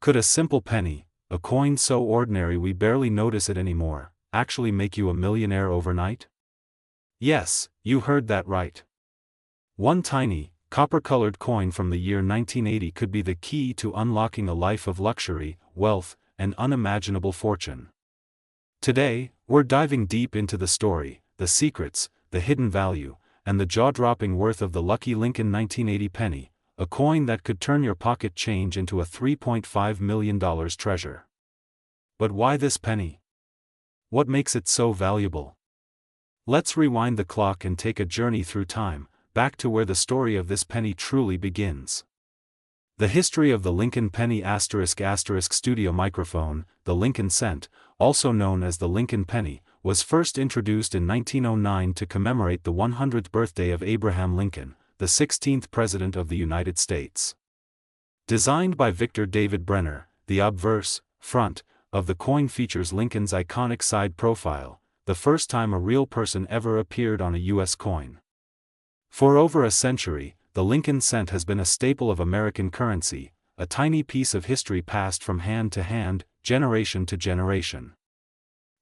Could a simple penny, a coin so ordinary we barely notice it anymore, actually make you a millionaire overnight? Yes, you heard that right. One tiny, copper-colored coin from the year 1980 could be the key to unlocking a life of luxury, wealth, and unimaginable fortune. Today, we're diving deep into the story, the secrets, the hidden value, and the jaw-dropping worth of the lucky Lincoln 1980 penny, a coin that could turn your pocket change into a $3.5 million treasure. But why this penny? What makes it so valuable? Let's rewind the clock and take a journey through time, back to where the story of this penny truly begins. The history of the Lincoln penny *** studio microphone, the Lincoln cent, also known as the Lincoln penny, was first introduced in 1909 to commemorate the 100th birthday of Abraham Lincoln, the 16th President of the United States. Designed by Victor David Brenner, the obverse, front, of the coin features Lincoln's iconic side profile, the first time a real person ever appeared on a U.S. coin. For over a century, the Lincoln cent has been a staple of American currency, a tiny piece of history passed from hand to hand, generation to generation.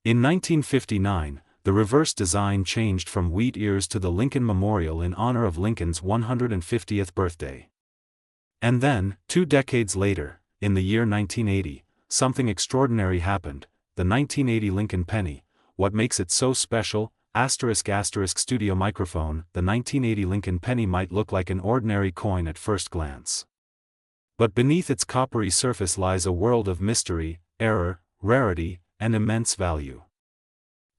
In 1959, the reverse design changed from wheat ears to the Lincoln Memorial in honor of Lincoln's 150th birthday. And then, 2 decades later, in the year 1980, something extraordinary happened: the 1980 Lincoln penny. What makes it so special? ** studio microphone, the 1980 Lincoln penny might look like an ordinary coin at first glance. But beneath its coppery surface lies a world of mystery, error, rarity, and immense value.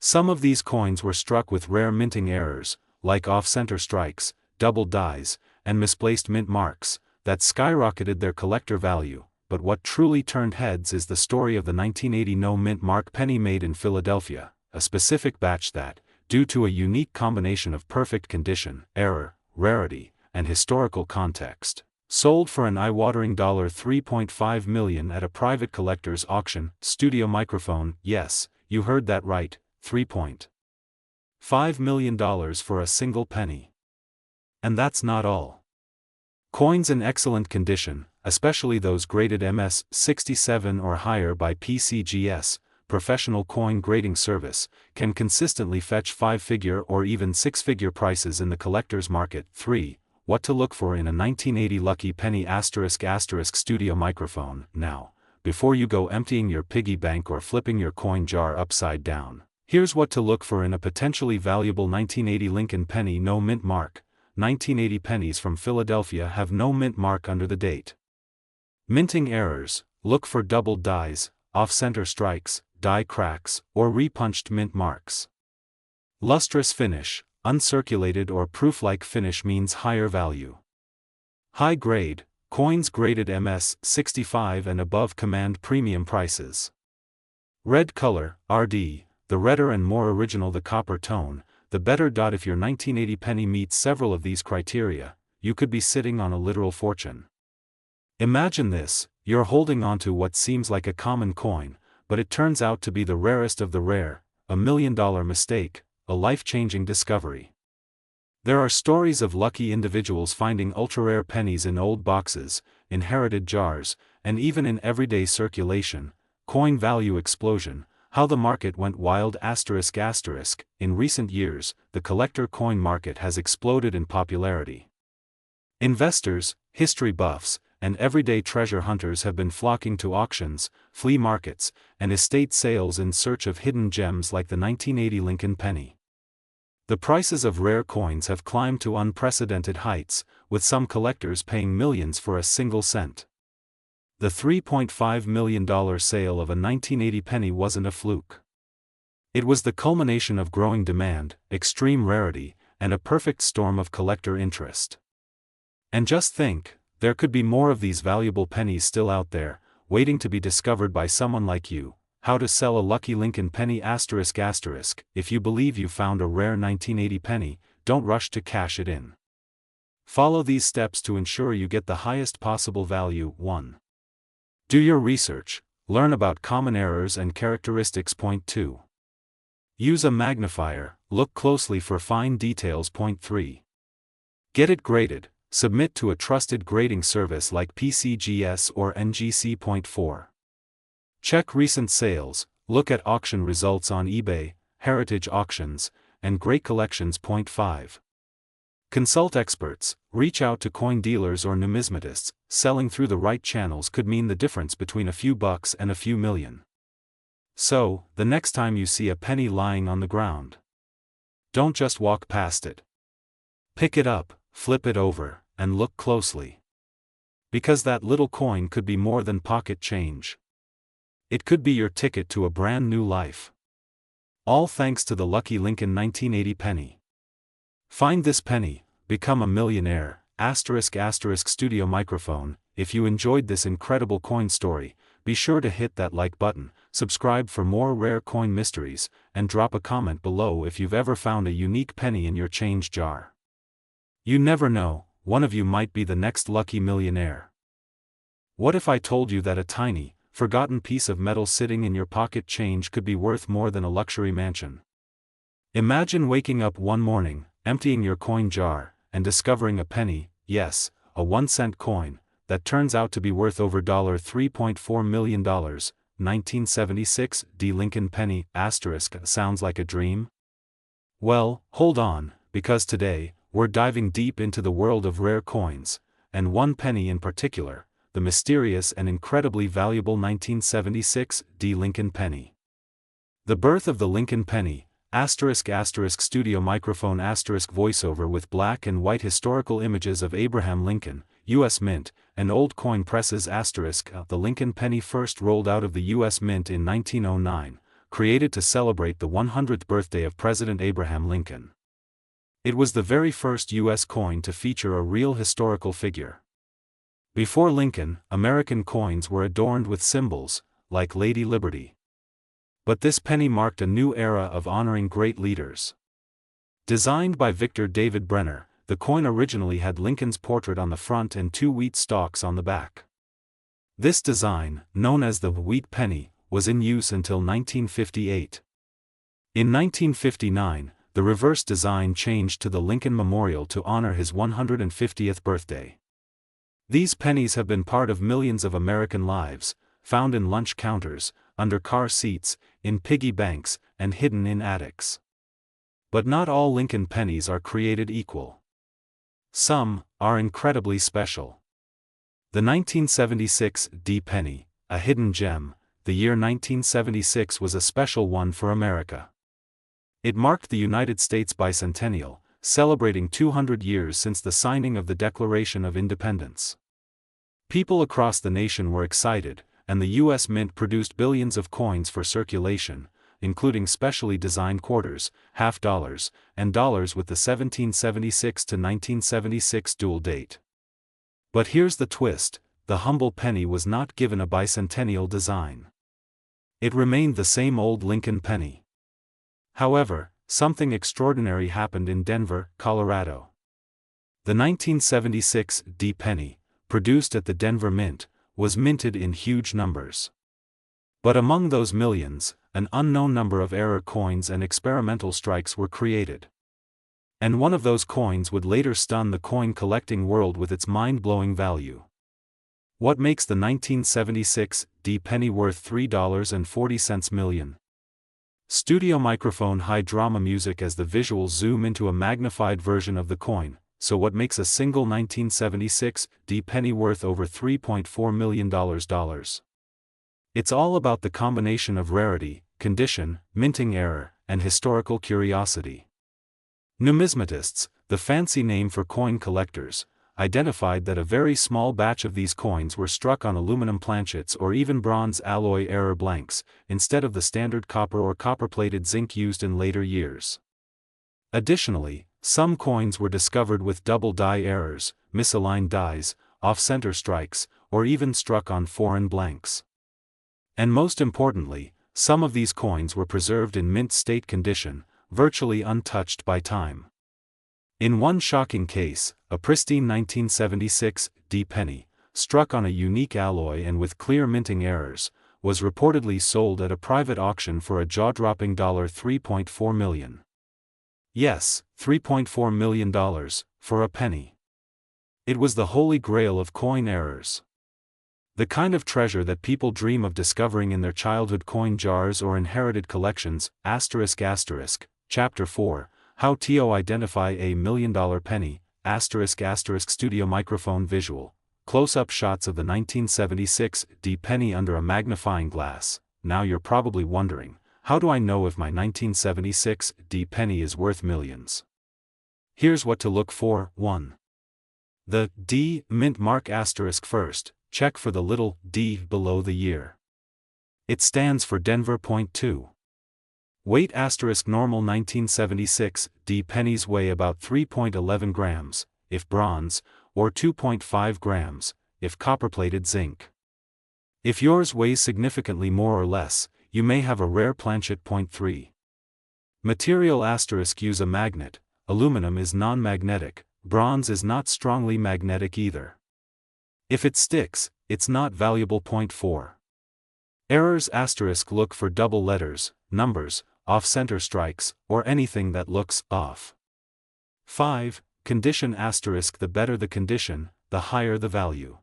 Some of these coins were struck with rare minting errors, like off-center strikes, double dies, and misplaced mint marks, that skyrocketed their collector value. But what truly turned heads is the story of the 1980 no-mint mark penny made in Philadelphia, a specific batch that, due to a unique combination of perfect condition, error, rarity, and historical context, sold for an eye-watering $3.5 million at a private collector's auction. Studio microphone, yes, you heard that right, $3.5 million for a single penny. And that's not all. Coins in excellent condition, especially those graded MS 67 or higher by PCGS, Professional Coin Grading Service, can consistently fetch 5-figure or even 6-figure prices in the collector's market. 3. What to look for in a 1980 lucky penny ** studio microphone. Now, before you go emptying your piggy bank or flipping your coin jar upside down, here's what to look for in a potentially valuable 1980 Lincoln penny no mint mark. 1980 pennies from Philadelphia have no mint mark under the date. Minting errors: look for double dies, off-center strikes, die cracks, or repunched mint marks. Lustrous finish: uncirculated or proof-like finish means higher value. High grade: coins graded MS 65 and above command premium prices. Red color: RD, the redder and more original the copper tone, the better. If your 1980 penny meets several of these criteria, you could be sitting on a literal fortune. Imagine this: you're holding onto what seems like a common coin, but it turns out to be the rarest of the rare, a $1 million mistake, a life-changing discovery. There are stories of lucky individuals finding ultra-rare pennies in old boxes, inherited jars, and even in everyday circulation. Coin value explosion: how the market went wild ***. In recent years, the collector coin market has exploded in popularity. Investors, history buffs, and everyday treasure hunters have been flocking to auctions, flea markets, and estate sales in search of hidden gems like the 1980 Lincoln penny. The prices of rare coins have climbed to unprecedented heights, with some collectors paying millions for a single cent. The $3.5 million sale of a 1980 penny wasn't a fluke. It was the culmination of growing demand, extreme rarity, and a perfect storm of collector interest. And just think, there could be more of these valuable pennies still out there, waiting to be discovered by someone like you. How to sell a lucky Lincoln penny ***. If you believe you found a rare 1980 penny, don't rush to cash it in. Follow these steps to ensure you get the highest possible value. 1. Do your research, learn about common errors and characteristics. 2. Use a magnifier, look closely for fine details. 3. Get it graded, Submit to a trusted grading service like PCGS or NGC.4. Check recent sales, look at auction results on eBay, Heritage Auctions, and Great Collections. 5. Consult experts, reach out to coin dealers or numismatists. Selling through the right channels could mean the difference between a few bucks and a few million. So, the next time you see a penny lying on the ground, don't just walk past it. Pick it up, flip it over, and look closely. Because that little coin could be more than pocket change. It could be your ticket to a brand new life. All thanks to the lucky Lincoln 1980 penny. Find this penny, become a millionaire. Studio microphone. If you enjoyed this incredible coin story, be sure to hit that like button, subscribe for more rare coin mysteries, and drop a comment below if you've ever found a unique penny in your change jar. You never know, one of you might be the next lucky millionaire. What if I told you that a tiny, forgotten piece of metal sitting in your pocket change could be worth more than a luxury mansion? Imagine waking up one morning, emptying your coin jar, and discovering a penny, yes, a 1-cent coin, that turns out to be worth over $3.4 million. 1976 D. Lincoln penny, sounds like a dream? Well, hold on, because today, we're diving deep into the world of rare coins, and one penny in particular, the mysterious and incredibly valuable 1976 D. Lincoln penny. The birth of the Lincoln penny, studio microphone voiceover with black and white historical images of Abraham Lincoln, U.S. Mint, and old coin presses. The Lincoln penny first rolled out of the U.S. Mint in 1909, created to celebrate the 100th birthday of President Abraham Lincoln. It was the very first U.S. coin to feature a real historical figure. Before Lincoln, American coins were adorned with symbols, like Lady Liberty. But this penny marked a new era of honoring great leaders. Designed by Victor David Brenner, the coin originally had Lincoln's portrait on the front and 2 wheat stalks on the back. This design, known as the wheat penny, was in use until 1958. In 1959, the reverse design changed to the Lincoln Memorial to honor his 150th birthday. These pennies have been part of millions of American lives, found in lunch counters, under car seats, in piggy banks, and hidden in attics. But not all Lincoln pennies are created equal. Some are incredibly special. The 1976 D. penny, a hidden gem, the year 1976 was a special one for America. It marked the United States bicentennial, celebrating 200 years since the signing of the Declaration of Independence. People across the nation were excited, and the U.S. Mint produced billions of coins for circulation, including specially designed quarters, half dollars, and dollars with the 1776 to 1976 dual date. But here's the twist: the humble penny was not given a bicentennial design. It remained the same old Lincoln penny. However, something extraordinary happened in Denver, Colorado. The 1976 D. penny, produced at the Denver Mint, was minted in huge numbers. But among those millions, an unknown number of error coins and experimental strikes were created. And one of those coins would later stun the coin collecting world with its mind-blowing value. What makes the 1976 D. penny worth $3.40 million? Studio microphone high drama music as the visuals zoom into a magnified version of the coin. So what makes a single 1976 D. penny worth over $3.4 million? It's all about the combination of rarity, condition, minting error, and historical curiosity. Numismatists, the fancy name for coin collectors, identified that a very small batch of these coins were struck on aluminum planchets or even bronze alloy error blanks, instead of the standard copper or copper-plated zinc used in later years. Additionally, some coins were discovered with double die errors, misaligned dies, off-center strikes, or even struck on foreign blanks. And most importantly, some of these coins were preserved in mint state condition, virtually untouched by time. In one shocking case, a pristine 1976 D. penny, struck on a unique alloy and with clear minting errors, was reportedly sold at a private auction for a jaw-dropping $3.4 million. Yes, $3.4 million, for a penny. It was the holy grail of coin errors. The kind of treasure that people dream of discovering in their childhood coin jars or inherited collections. Chapter 4, How to Identify a $1 Million Penny. Studio microphone visual. Close-up shots of the 1976 D penny under a magnifying glass. Now you're probably wondering, how do I know if my 1976 D penny is worth millions? Here's what to look for. 1. The D mint mark. First, check for the little d below the year. It stands for Denver. 2. Weight. Normal 1976 D pennies weigh about 3.11 grams, if bronze, or 2.5 grams, if copper-plated zinc. If yours weighs significantly more or less, you may have a rare planchet. 3. Material. Use a magnet. Aluminum is non-magnetic, bronze is not strongly magnetic either. If it sticks, it's not valuable. 4. Errors. Look for double letters, numbers, off-center strikes, or anything that looks off. 5. Condition. The better the condition, the higher the value.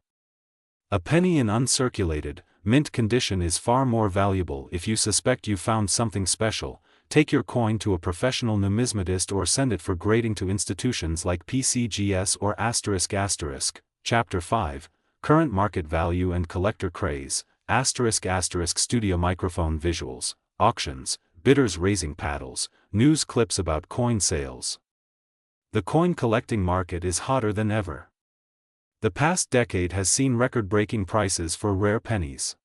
A penny in uncirculated, mint condition is far more valuable. If you suspect you found something special, take your coin to a professional numismatist or send it for grading to institutions like PCGS or ***. Chapter 5, Current Market Value and Collector Craze. Studio microphone visuals, auctions, bidders raising paddles, news clips about coin sales. The coin collecting market is hotter than ever. The past decade has seen record-breaking prices for rare pennies.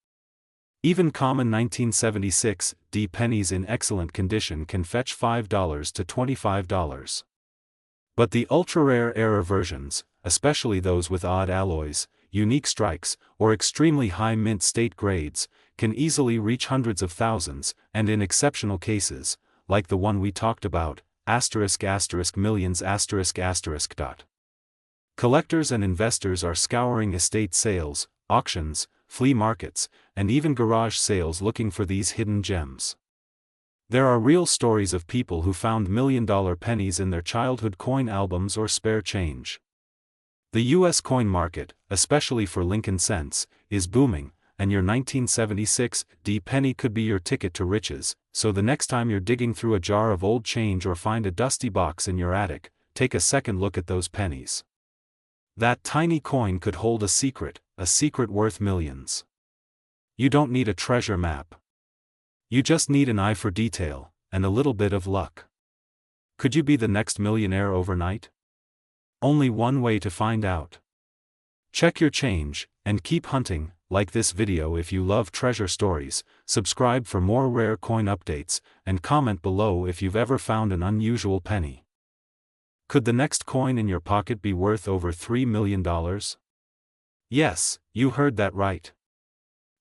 Even common 1976 D pennies in excellent condition can fetch $5 to $25. But the ultra-rare error versions, especially those with odd alloys, unique strikes, or extremely high mint state grades, can easily reach hundreds of thousands, and in exceptional cases, like the one we talked about, millions. Collectors and investors are scouring estate sales, auctions, flea markets, and even garage sales looking for these hidden gems. There are real stories of people who found $1 million pennies in their childhood coin albums or spare change. The U.S. coin market, especially for Lincoln cents, is booming, and your 1976 D penny could be your ticket to riches. So the next time you're digging through a jar of old change or find a dusty box in your attic, take a second look at those pennies. That tiny coin could hold a secret worth millions. You don't need a treasure map. You just need an eye for detail, and a little bit of luck. Could you be the next millionaire overnight? Only one way to find out. Check your change, and keep hunting. Like this video if you love treasure stories, subscribe for more rare coin updates, and comment below if you've ever found an unusual penny. Could the next coin in your pocket be worth over $3 million? Yes, you heard that right.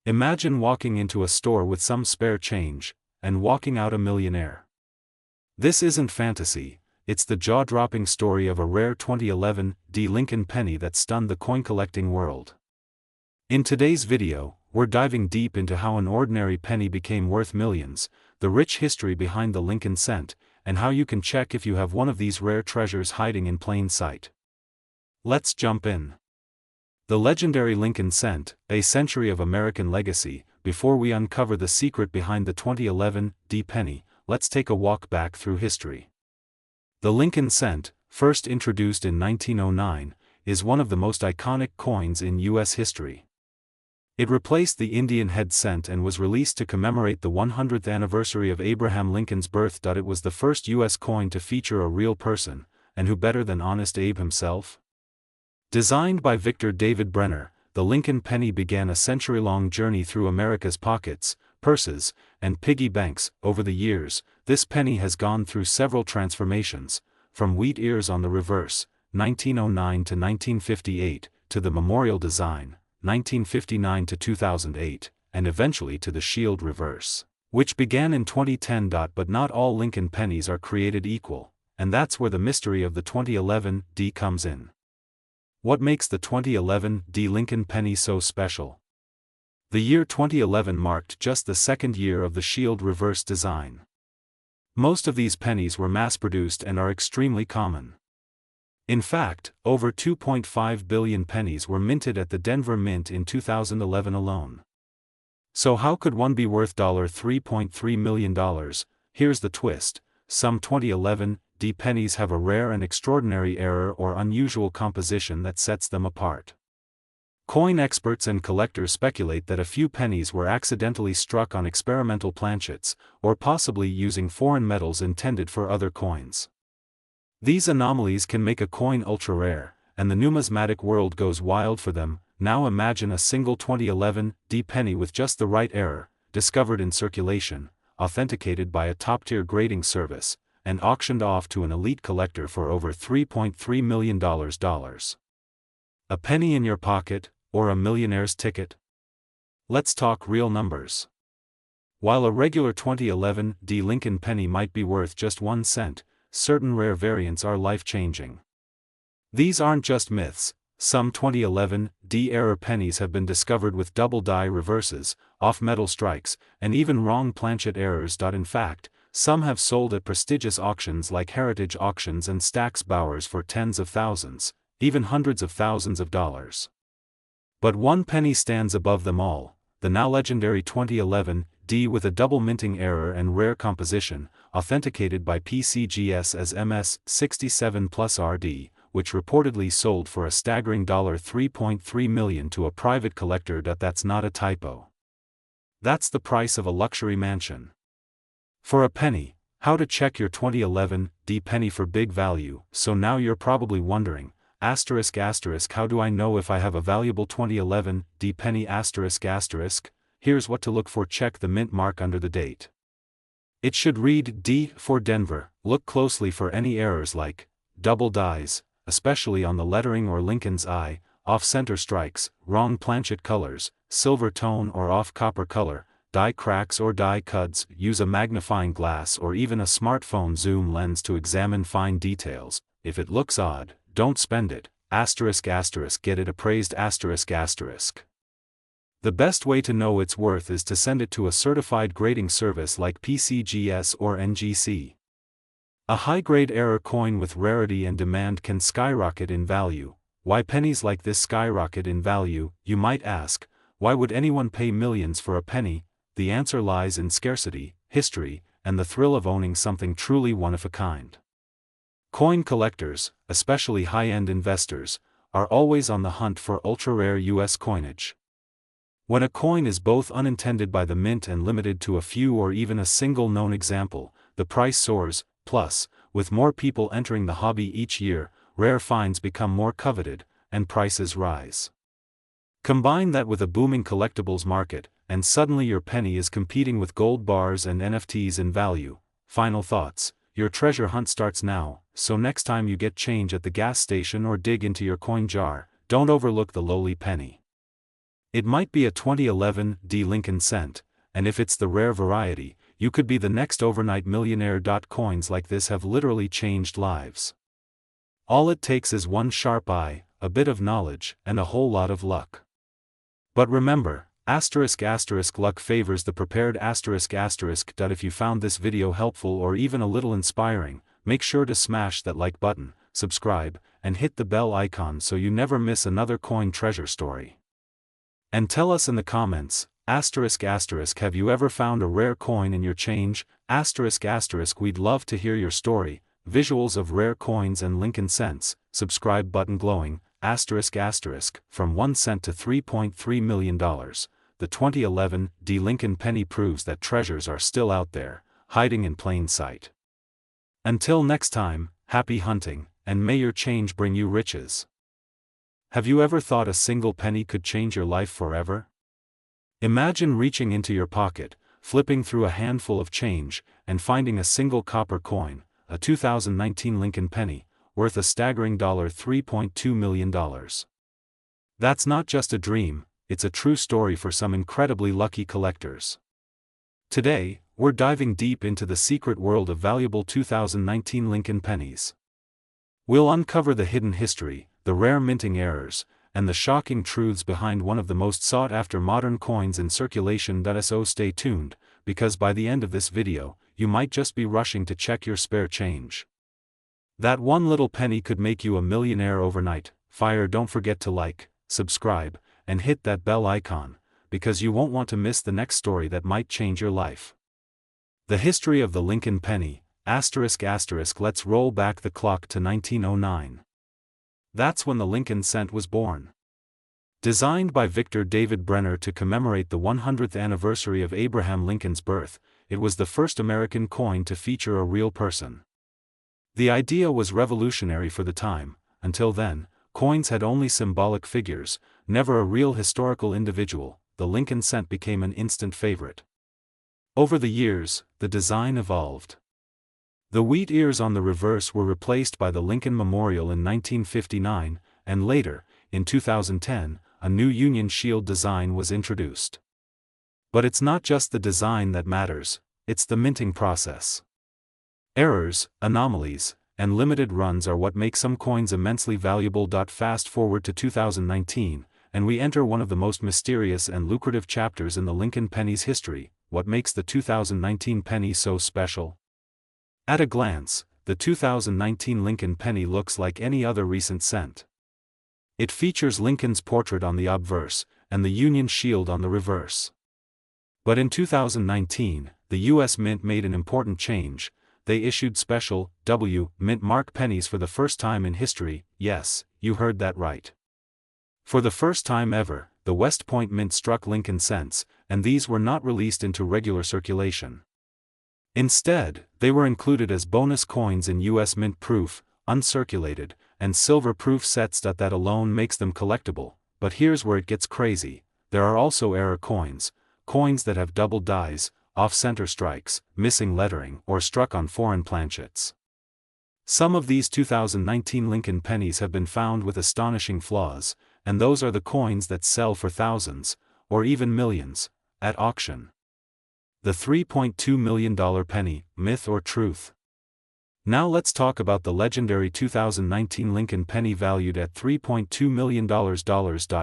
Imagine walking into a store with some spare change, and walking out a millionaire. This isn't fantasy, it's the jaw-dropping story of a rare 2011 D Lincoln penny that stunned the coin-collecting world. In today's video, we're diving deep into how an ordinary penny became worth millions, the rich history behind the Lincoln cent, and how you can check if you have one of these rare treasures hiding in plain sight. Let's jump in. The legendary Lincoln cent, a century of American legacy. Before we uncover the secret behind the 2011 D penny, let's take a walk back through history. The Lincoln cent, first introduced in 1909, is one of the most iconic coins in U.S. history. It replaced the Indian head cent and was released to commemorate the 100th anniversary of Abraham Lincoln's birth. It was the first U.S. coin to feature a real person, and who better than Honest Abe himself? Designed by Victor David Brenner, the Lincoln penny began a century-long journey through America's pockets, purses, and piggy banks. Over the years, this penny has gone through several transformations, from wheat ears on the reverse, 1909 to 1958, to the memorial design, 1959 to 2008, and eventually to the shield reverse, which began in 2010. But not all Lincoln pennies are created equal, and that's where the mystery of the 2011 D comes in. What makes the 2011 D Lincoln penny so special? The year 2011 marked just the second year of the shield reverse design. Most of these pennies were mass-produced and are extremely common. In fact, over 2.5 billion pennies were minted at the Denver Mint in 2011 alone. So how could one be worth $3.3 million? Here's the twist: some 2011 pennies have a rare and extraordinary error or unusual composition that sets them apart. Coin experts and collectors speculate that a few pennies were accidentally struck on experimental planchets, or possibly using foreign metals intended for other coins. These anomalies can make a coin ultra-rare, and the numismatic world goes wild for them. Now imagine a single 2011 penny with just the right error, discovered in circulation, authenticated by a top-tier grading service, and auctioned off to an elite collector for over $3.3 million. A penny in your pocket, or a millionaire's ticket? Let's talk real numbers. While a regular 2011 Lincoln penny might be worth just 1 cent, certain rare variants are life-changing. These aren't just myths. Some 2011 error pennies have been discovered with double die reverses, off-metal strikes, and even wrong planchet errors. In fact, some have sold at prestigious auctions like Heritage Auctions and Stack's Bowers for tens of thousands, even hundreds of thousands of dollars. But one penny stands above them all: the now legendary 2011 with a double minting error and rare composition, authenticated by PCGS as MS67+RD, which reportedly sold for a staggering $3.3 million to a private collector. That's not a typo. That's the price of a luxury mansion. For a penny. How to check your 2011 penny for big value? So now you're probably wondering, ****, how do I know if I have a valuable 2011 penny ****? Here's what to look for. Check the mint mark under the date. It should read D for Denver. Look closely for any errors like double dies, especially on the lettering or Lincoln's eye, off-center strikes, wrong planchet colors, silver tone or off-copper color, die cracks or die cuts. Use a magnifying glass or even a smartphone zoom lens to examine fine details. If it looks odd, don't spend it. Get it appraised. The best way to know its worth is to send it to a certified grading service like PCGS or NGC. A high-grade error coin with rarity and demand can skyrocket in value. Why pennies like this skyrocket in value? You might ask, why would anyone pay millions for a penny? The answer lies in scarcity, history, and the thrill of owning something truly one of a kind. Coin collectors, especially high-end investors, are always on the hunt for ultra-rare U.S. coinage. When a coin is both unintended by the mint and limited to a few or even a single known example, the price soars. Plus, with more people entering the hobby each year, rare finds become more coveted, and prices rise. Combine that with a booming collectibles market, and suddenly your penny is competing with gold bars and NFTs in value. Final thoughts: your treasure hunt starts now, so next time you get change at the gas station or dig into your coin jar, don't overlook the lowly penny. It might be a 2011 Lincoln cent, and if it's the rare variety, you could be the next overnight millionaire. Coins like this have literally changed lives. All it takes is one sharp eye, a bit of knowledge, and a whole lot of luck. But remember, luck favors the prepared. If you found this video helpful or even a little inspiring, make sure to smash that like button, subscribe, and hit the bell icon so you never miss another coin treasure story. And tell us in the comments, have you ever found a rare coin in your change? We'd love to hear your story. Visuals of rare coins and Lincoln cents, subscribe button glowing, from 1 cent to $3.3 million. The 2011 Lincoln penny proves that treasures are still out there, hiding in plain sight. Until next time, happy hunting, and may your change bring you riches. Have you ever thought a single penny could change your life forever? Imagine reaching into your pocket, flipping through a handful of change, and finding a single copper coin, a 2019 Lincoln penny, worth a staggering $3.2 million. That's not just a dream, it's a true story for some incredibly lucky collectors. Today, we're diving deep into the secret world of valuable 2019 Lincoln pennies. We'll uncover the hidden history, the rare minting errors, and the shocking truths behind one of the most sought-after modern coins in circulation. So stay tuned, because by the end of this video, you might just be rushing to check your spare change. That one little penny could make you a millionaire overnight. Don't forget to like, subscribe, and hit that bell icon, because you won't want to miss the next story that might change your life. The history of the Lincoln penny, ***. Let's roll back the clock to 1909. That's when the Lincoln cent was born. Designed by Victor David Brenner to commemorate the 100th anniversary of Abraham Lincoln's birth, it was the first American coin to feature a real person. The idea was revolutionary for the time. Until then, coins had only symbolic figures, never a real historical individual. The Lincoln cent became an instant favorite. Over the years, the design evolved. The wheat ears on the reverse were replaced by the Lincoln Memorial in 1959, and later, in 2010, a new Union Shield design was introduced. But it's not just the design that matters, it's the minting process. Errors, anomalies, and limited runs are what make some coins immensely valuable. Fast forward to 2019, and we enter one of the most mysterious and lucrative chapters in the Lincoln penny's history. What makes the 2019 penny so special? At a glance, the 2019 Lincoln penny looks like any other recent cent. It features Lincoln's portrait on the obverse, and the Union Shield on the reverse. But in 2019, the U.S. Mint made an important change. They issued special W mint mark pennies for the first time in history. Yes, you heard that right. For the first time ever, the West Point Mint struck Lincoln cents, and these were not released into regular circulation. Instead, they were included as bonus coins in U.S. Mint proof, uncirculated, and silver proof sets. That alone makes them collectible. But here's where it gets crazy. There are also error coins that have double dies, off-center strikes, missing lettering, or struck on foreign planchets. Some of these 2019 Lincoln pennies have been found with astonishing flaws, and those are the coins that sell for thousands, or even millions, at auction. The $3.2 million penny, myth or truth? Now let's talk about the legendary 2019 Lincoln penny valued at $3.2 million.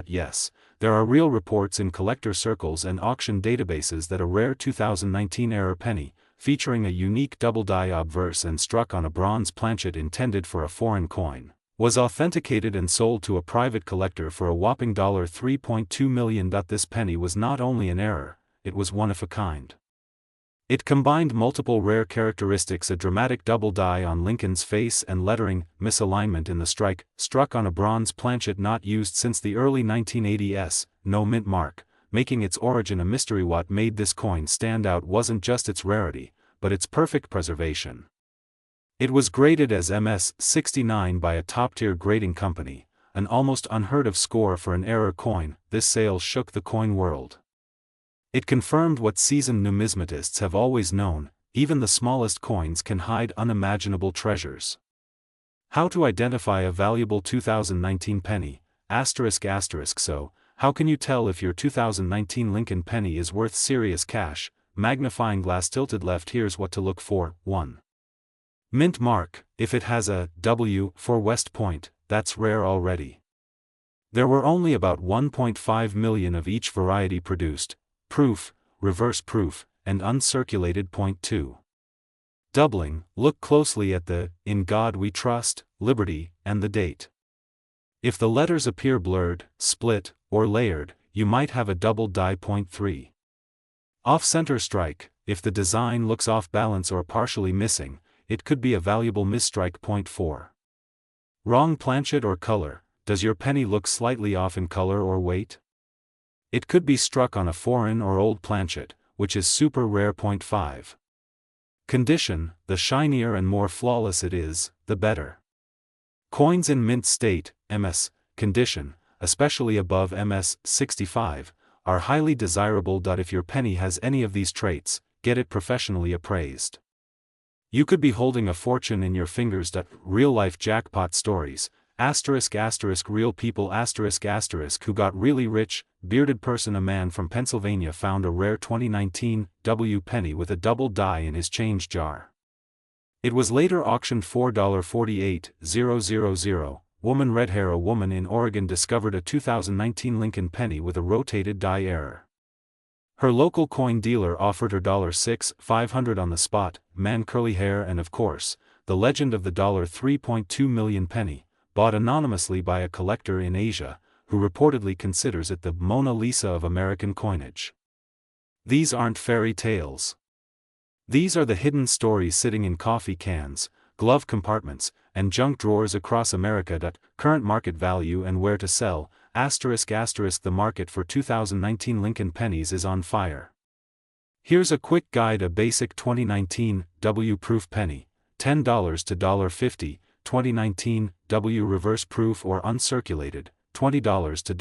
Yes, there are real reports in collector circles and auction databases that a rare 2019 error penny, featuring a unique double die obverse and struck on a bronze planchet intended for a foreign coin, was authenticated and sold to a private collector for a whopping $3.2 million. This penny was not only an error, it was one of a kind. It combined multiple rare characteristics: a dramatic double die on Lincoln's face and lettering, misalignment in the strike, struck on a bronze planchet not used since the early 1980s, no mint mark, making its origin a mystery. What made this coin stand out wasn't just its rarity, but its perfect preservation. It was graded as MS-69 by a top-tier grading company, an almost unheard-of score for an error coin. This sale shook the coin world. It confirmed what seasoned numismatists have always known: even the smallest coins can hide unimaginable treasures. How to identify a valuable 2019 penny? So, how can you tell if your 2019 Lincoln penny is worth serious cash? Magnifying glass tilted left. Here's what to look for. 1. Mint mark. If it has a W for West Point, that's rare already. There were only about 1.5 million of each variety produced. Proof, reverse proof, and uncirculated. 2. Doubling. Look closely at the "In God We Trust," "Liberty," and the date. If the letters appear blurred, split, or layered, you might have a double die. 3. Off-center strike. If the design looks off balance or partially missing, it could be a valuable misstrike. 4. Wrong planchet or color. Does your penny look slightly off in color or weight? It could be struck on a foreign or old planchet, which is super rare. 5. Condition. The shinier and more flawless it is, the better. Coins in mint state, MS, condition, especially above MS-65, are highly desirable. If your penny has any of these traits, get it professionally appraised. You could be holding a fortune in your fingers. Real-life jackpot stories. Real people who got really rich. Bearded person. A man from Pennsylvania found a rare 2019 W penny with a double die in his change jar. It was later auctioned for $4.48,000. Woman red hair. A woman in Oregon discovered a 2019 Lincoln penny with a rotated die error. Her local coin dealer offered her $6,500 on the spot. Man curly hair. And of course, the legend of the $3.2 million penny, bought anonymously by a collector in Asia, who reportedly considers it the Mona Lisa of American coinage. These aren't fairy tales. These are the hidden stories sitting in coffee cans, glove compartments, and junk drawers across America. Current market value and where to sell, ****. The market for 2019 Lincoln pennies is on fire. Here's a quick guide: a basic 2019 W proof penny, $10 to $1.50, 2019 W reverse proof or uncirculated, $20 to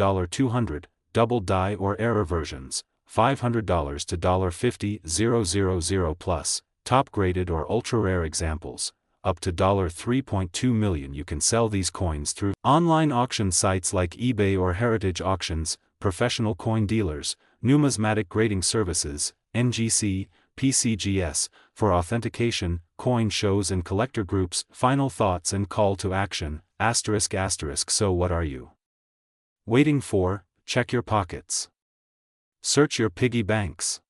$200, double die or error versions, $500 to $50, 000 plus, top graded or ultra rare examples, up to $3.2 million. You can sell these coins through online auction sites like eBay or Heritage Auctions, professional coin dealers, numismatic grading services, NGC, PCGS, for authentication, coin shows and collector groups. Final thoughts and call to action, ****. So what are you waiting for? Check your pockets. Search your piggy banks.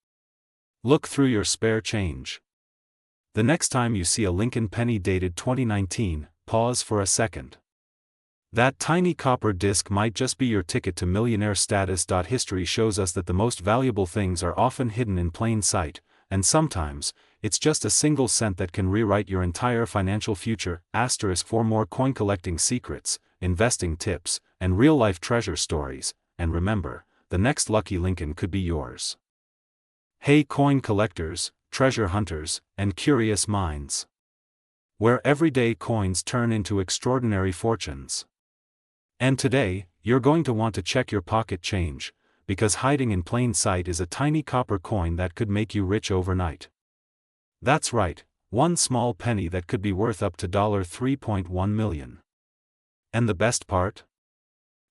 Look through your spare change. The next time you see a Lincoln penny dated 2019, pause for a second. That tiny copper disc might just be your ticket to millionaire status. History shows us that the most valuable things are often hidden in plain sight, and sometimes, it's just a single cent that can rewrite your entire financial future. For more coin collecting secrets, investing tips, and real-life treasure stories, and remember, the next lucky Lincoln could be yours. Hey coin collectors, treasure hunters, and curious minds. Where everyday coins turn into extraordinary fortunes. And today, you're going to want to check your pocket change, because hiding in plain sight is a tiny copper coin that could make you rich overnight. That's right, one small penny that could be worth up to $3.1 million. And the best part?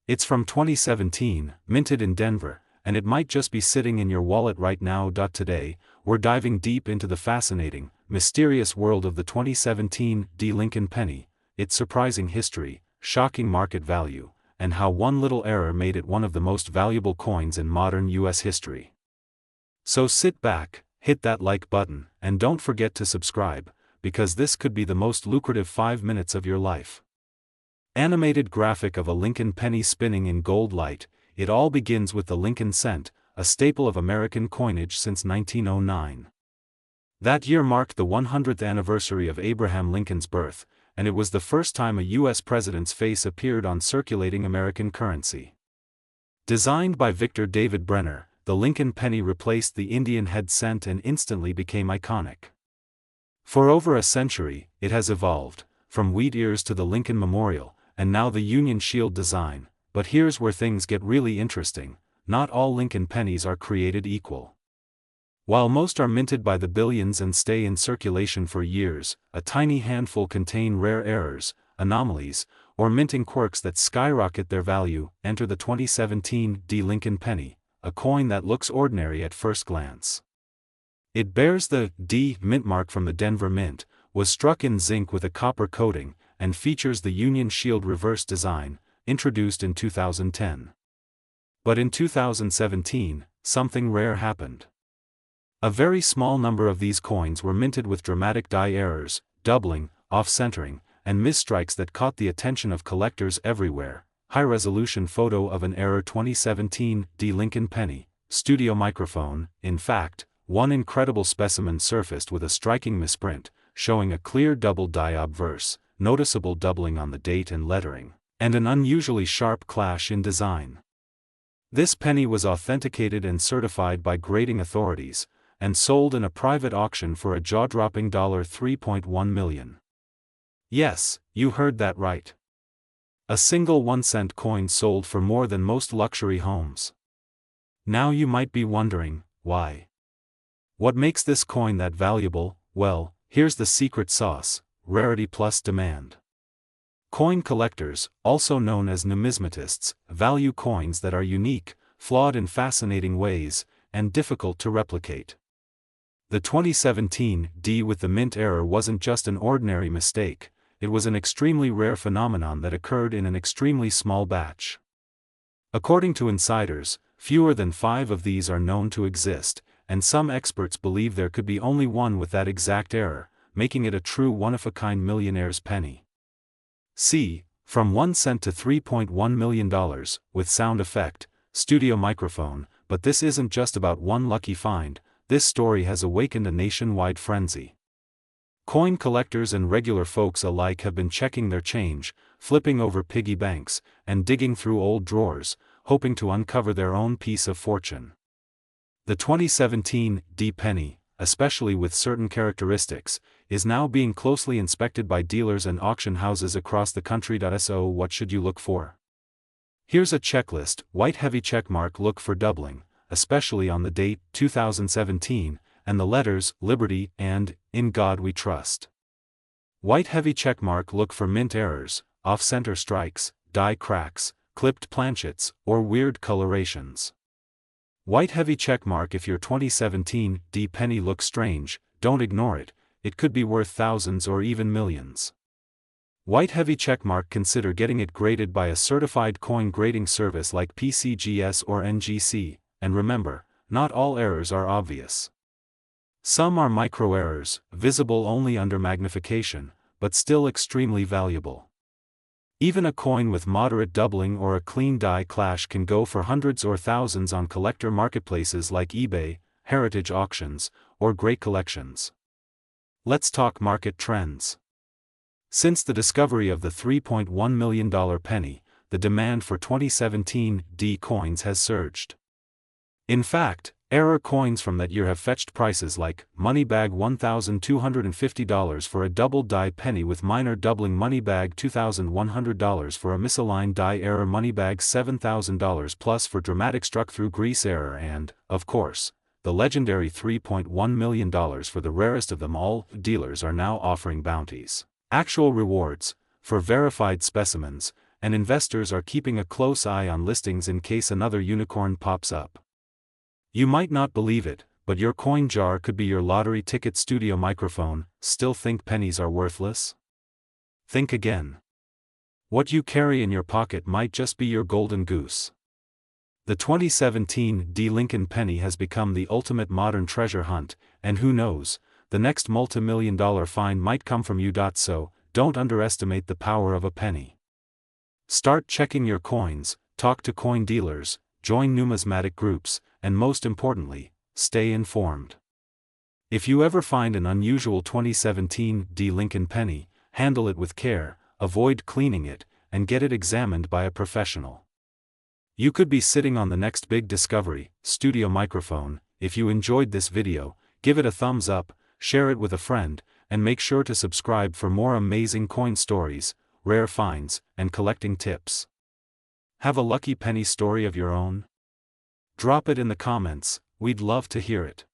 It's from 2017, minted in Denver, and it might just be sitting in your wallet right now. Today, we're diving deep into the fascinating, mysterious world of the 2017 Lincoln penny, its surprising history, shocking market value, and how one little error made it one of the most valuable coins in modern U.S. history. So sit back, hit that like button, and don't forget to subscribe, because this could be the most lucrative 5 minutes of your life. Animated graphic of a Lincoln penny spinning in gold light. It all begins with the Lincoln cent, a staple of American coinage since 1909. That year marked the 100th anniversary of Abraham Lincoln's birth, and it was the first time a U.S. president's face appeared on circulating American currency. Designed by Victor David Brenner, the Lincoln penny replaced the Indian head cent and instantly became iconic. For over a century, it has evolved, from wheat ears to the Lincoln Memorial, and now the Union Shield design. But here's where things get really interesting: not all Lincoln pennies are created equal. While most are minted by the billions and stay in circulation for years, a tiny handful contain rare errors, anomalies, or minting quirks that skyrocket their value. Enter the 2017 Lincoln penny, a coin that looks ordinary at first glance. It bears the D mint mark from the Denver Mint, was struck in zinc with a copper coating, and features the Union Shield reverse design, introduced in 2010. But in 2017, something rare happened. A very small number of these coins were minted with dramatic die errors, doubling, off-centering, and misstrikes that caught the attention of collectors everywhere. High-resolution photo of an error 2017 Lincoln penny, studio microphone. In fact, one incredible specimen surfaced with a striking misprint, showing a clear double die obverse, noticeable doubling on the date and lettering, and an unusually sharp clash in design. This penny was authenticated and certified by grading authorities, and sold in a private auction for a jaw-dropping $3.1 million. Yes, you heard that right. A single 1-cent coin sold for more than most luxury homes. Now you might be wondering, why? What makes this coin that valuable? Well, here's the secret sauce: rarity plus demand. Coin collectors, also known as numismatists, value coins that are unique, flawed in fascinating ways, and difficult to replicate. The 2017 with the mint error wasn't just an ordinary mistake, it was an extremely rare phenomenon that occurred in an extremely small batch. According to insiders, fewer than 5 of these are known to exist, and some experts believe there could be only one with that exact error, making it a true one-of-a-kind millionaire's penny. See, from 1 cent to $3.1 million, with sound effect, studio microphone. But this isn't just about one lucky find, this story has awakened a nationwide frenzy. Coin collectors and regular folks alike have been checking their change, flipping over piggy banks, and digging through old drawers, hoping to uncover their own piece of fortune. The 2017 D penny, especially with certain characteristics, is now being closely inspected by dealers and auction houses across the country. So what should you look for? Here's a checklist. White heavy checkmark, look for doubling, especially on the date 2017, and the letters Liberty and In God We Trust. White heavy checkmark, look for mint errors, off-center strikes, die cracks, clipped planchets, or weird colorations. White heavy checkmark, if your 2017 D penny looks strange, don't ignore it, it could be worth thousands or even millions. White heavy checkmark, consider getting it graded by a certified coin grading service like PCGS or NGC, and remember, not all errors are obvious. Some are micro errors, visible only under magnification, but still extremely valuable. Even a coin with moderate doubling or a clean die clash can go for hundreds or thousands on collector marketplaces like eBay, heritage auctions, or great collections. Let's talk market trends. Since the discovery of the $3.1 million penny, the demand for 2017 D coins has surged. In fact, error coins from that year have fetched prices like Moneybag $1,250 for a double die penny with minor doubling, Moneybag $2,100 for a misaligned die error, Moneybag $7,000 plus for dramatic struck-through grease error, and, of course, the legendary $3.1 million for the rarest of them all. Dealers are now offering bounties, actual rewards, for verified specimens, and investors are keeping a close eye on listings in case another unicorn pops up. You might not believe it, but your coin jar could be your lottery ticket. Studio microphone, still think pennies are worthless? Think again. What you carry in your pocket might just be your golden goose. The 2017 D Lincoln penny has become the ultimate modern treasure hunt, and who knows, the next multi-million-dollar find might come from you. So, don't underestimate the power of a penny. Start checking your coins, talk to coin dealers, join numismatic groups, and most importantly, stay informed. If you ever find an unusual 2017 D Lincoln penny, handle it with care, avoid cleaning it, and get it examined by a professional. You could be sitting on the next big discovery. Studio microphone, if you enjoyed this video, give it a thumbs up, share it with a friend, and make sure to subscribe for more amazing coin stories, rare finds, and collecting tips. Have a lucky penny story of your own? Drop it in the comments, we'd love to hear it.